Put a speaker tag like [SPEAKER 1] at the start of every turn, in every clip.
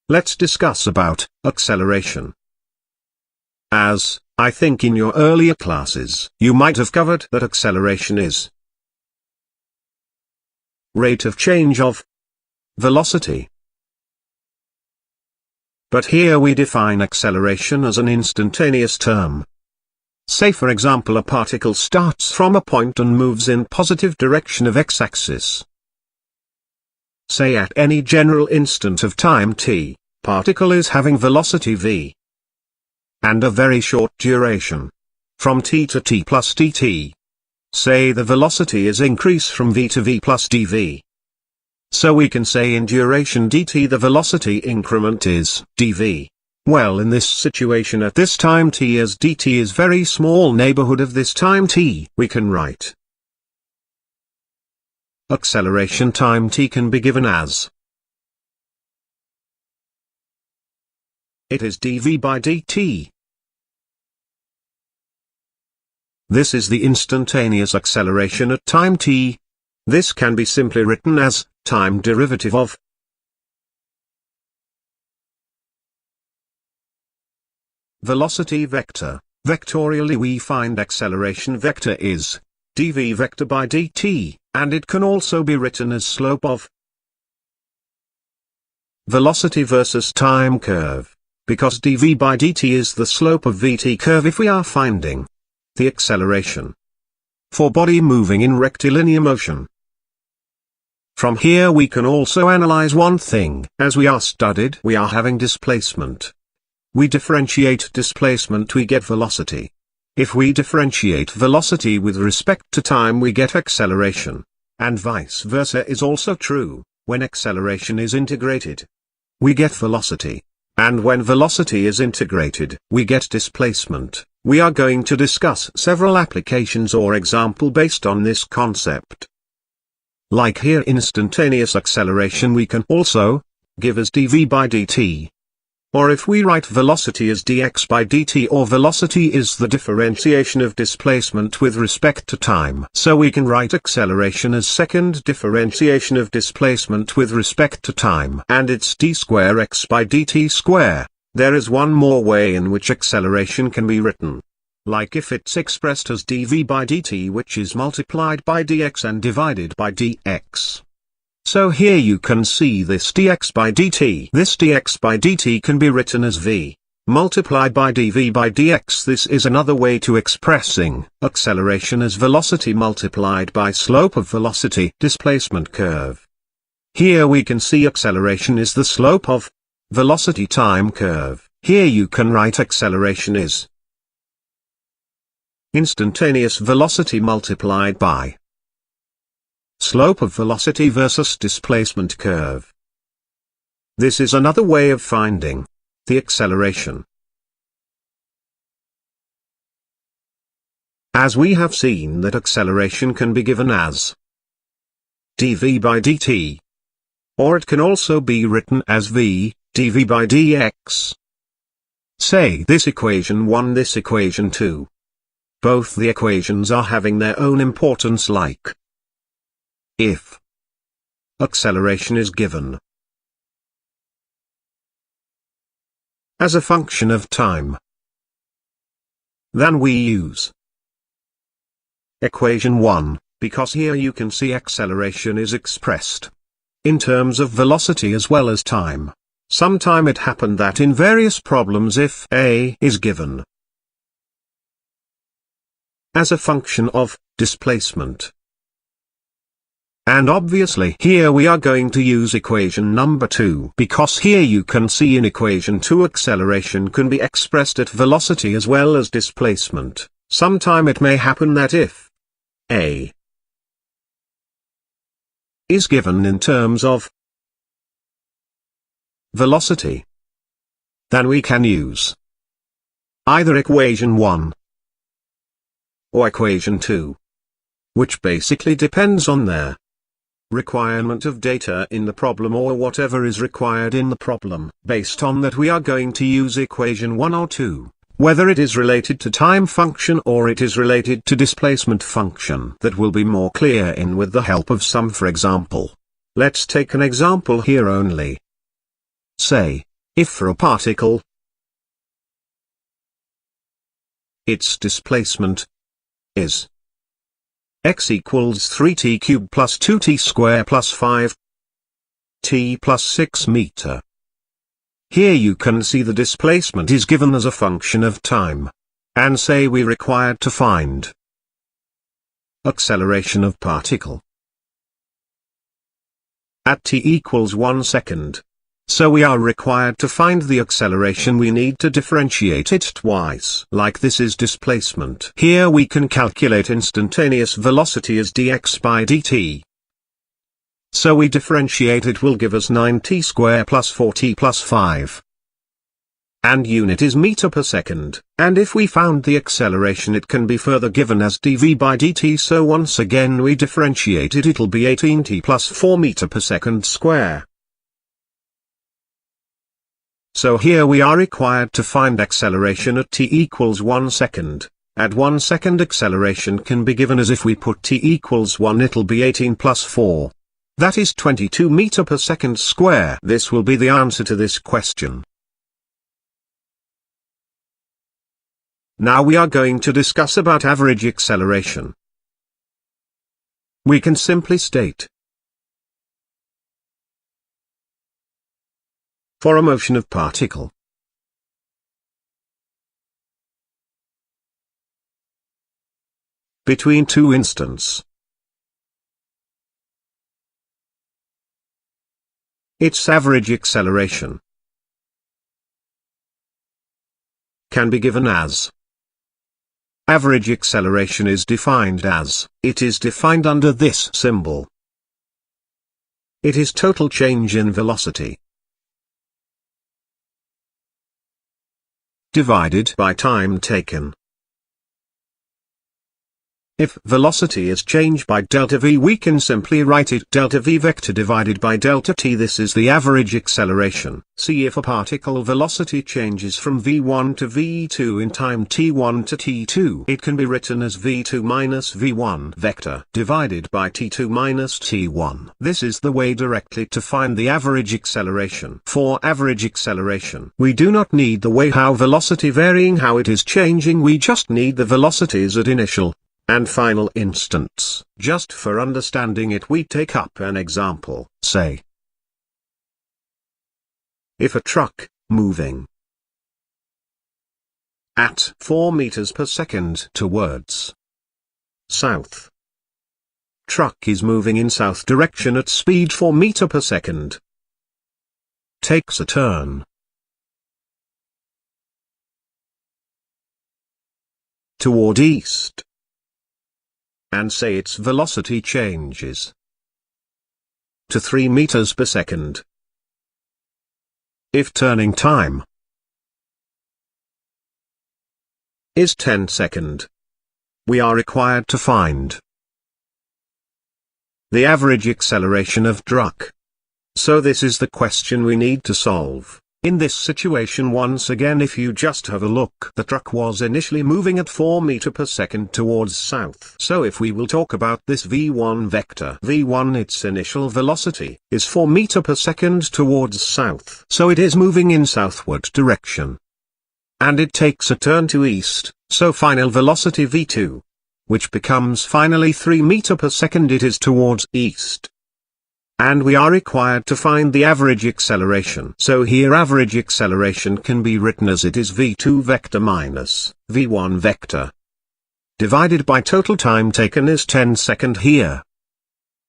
[SPEAKER 1] let's discuss about acceleration. As, I think in your earlier classes, you might have covered that acceleration is rate of change of velocity. But here we define acceleration as an instantaneous term. Say for example a particle starts from a point and moves in positive direction of x-axis. Say at any general instant of time t, particle is having velocity v. And a very short duration. From t to t plus dt. Say the velocity is increase from v to v plus dv. So we can say in duration dt the velocity increment is dv. Well, in this situation at this time t, as dt is very small neighborhood of this time t, we can write acceleration time t can be given as it is dv by dt. This is the instantaneous acceleration at time t. This can be simply written as time derivative of velocity vector. Vectorially we find acceleration vector is dv vector by dt, and it can also be written as slope of velocity versus time curve, because dv by dt is the slope of vt curve if we are finding the acceleration for body moving in rectilinear motion. From here we can also analyze one thing. As we are studied, we are having displacement. We differentiate displacement, we get velocity. If we differentiate velocity with respect to time, we get acceleration. And vice versa is also true. When acceleration is integrated, we get velocity. And when velocity is integrated, we get displacement. We are going to discuss several applications or example based on this concept. Like here, instantaneous acceleration we can also give as dv by dt. Or if we write velocity as dx by dt, or velocity is the differentiation of displacement with respect to time. So we can write acceleration as second differentiation of displacement with respect to time. And it's d square x by dt square. There is one more way in which acceleration can be written. Like if it's expressed as dv by dt, which is multiplied by dx and divided by dx. So here you can see this dx by dt. This dx by dt can be written as v multiplied by dv by dx. This is another way to expressing acceleration as velocity multiplied by slope of velocity displacement curve. Here we can see acceleration is the slope of velocity time curve. Here you can write acceleration is instantaneous velocity multiplied by slope of velocity versus displacement curve. This is another way of finding the acceleration. As we have seen that acceleration can be given as dv by dt. Or it can also be written as v dv by dx. Say this equation 1, this equation 2. Both the equations are having their own importance, like if acceleration is given as a function of time, then we use equation 1, because here you can see acceleration is expressed in terms of velocity as well as time. Sometime it happened that in various problems, if a is given as a function of displacement, and obviously here we are going to use equation number 2, because here you can see in equation 2 acceleration can be expressed at velocity as well as displacement. Sometime it may happen that if a is given in terms of velocity, then we can use either equation 1 or equation 2, which basically depends on their requirement of data in the problem, or whatever is required in the problem. Based on that we are going to use equation 1 or 2, whether it is related to time function or it is related to displacement function. That will be more clear in with the help of some. For example, let's take an example here only. Say If for a particle, its displacement is x equals 3t cubed plus 2t square plus 5t plus 6 meter. Here you can see the displacement is given as a function of time. And say we required to find acceleration of particle at t equals 1 second. So we are required to find the acceleration we need to differentiate it twice. Like this is displacement. Here we can calculate instantaneous velocity as dx by dt. So we differentiate it will give us 9t square plus 4t plus 5. And unit is meter per second. And if we found the acceleration it can be further given as dv by dt, so once again we differentiate it, it'll be 18t plus 4 meter per second square. So here we are required to find acceleration at t equals 1 second. At 1 second acceleration can be given as if we put t equals 1, it'll be 18 plus 4. That is 22 meter per second square. This will be the answer to this question. Now we are going to discuss about average acceleration. We can simply state, for a motion of particle between two instants, its average acceleration can be given as average acceleration is defined as, it is defined under this symbol. It is total change in velocity divided by time taken. If velocity is changed by delta v, we can simply write it delta v vector divided by delta t. This is the average acceleration. See, if a particle velocity changes from v1 to v2 in time t1 to t2, it can be written as v2 minus v1 vector divided by t2 minus t1. This is the way directly to find the average acceleration. For average acceleration, we do not need the way how velocity varying, how it is changing. We just need the velocities at initial and final instants. Just for understanding it, we take up an example. Say, if a truck, moving at 4 meters per second towards south, truck is moving in south direction at speed 4 meter per second, takes a turn toward east, and say its velocity changes to 3 meters per second. If turning time is 10 seconds, we are required to find the average acceleration of truck. So this is the question we need to solve. In this situation, once again, if you just have a look, the truck was initially moving at 4 meters per second towards south. So if we will talk about this v1 vector, v1, its initial velocity is 4 meters per second towards south. So it is moving in southward direction. And it takes a turn to east, so final velocity v2, which becomes finally 3 meters per second, it is towards east. And we are required to find the average acceleration. So here average acceleration can be written as it is v2 vector minus v1 vector divided by total time taken is 10 seconds here.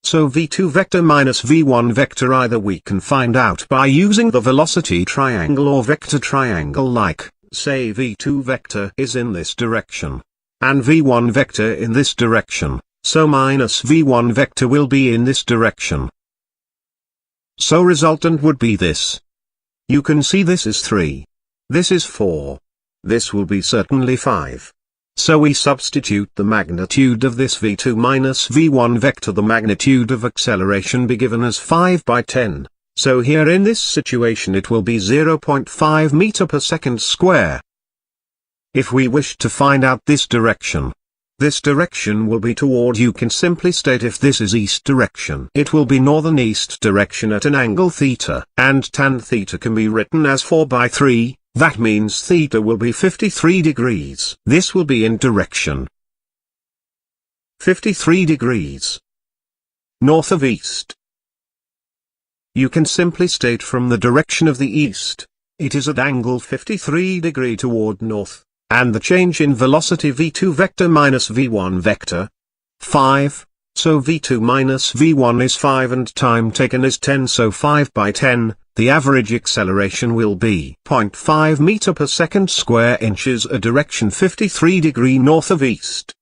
[SPEAKER 1] So v2 vector minus v1 vector, either we can find out by using the velocity triangle or vector triangle, like, say v2 vector is in this direction, and v1 vector in this direction, so minus v1 vector will be in this direction. So resultant would be this. You can see this is 3. This is 4. This will be certainly 5. So we substitute the magnitude of this v2 minus v1 vector. The magnitude of acceleration be given as 5 by 10. So here in this situation it will be 0.5 meter per second square. If we wish to find out this direction, This direction will be toward. You can simply state if this is east direction, it will be northern east direction at an angle theta, and tan theta can be written as 4/3, that means theta will be 53 degrees. This will be in direction 53 degrees north of east. You can simply state from the direction of the east, it is at angle 53 degree toward north, and the change in velocity v2 vector minus v1 vector 5, so v2 minus v1 is 5 and time taken is 10, so 5/10, the average acceleration will be 0.5 meter per second square inches, a direction 53 degree north of east.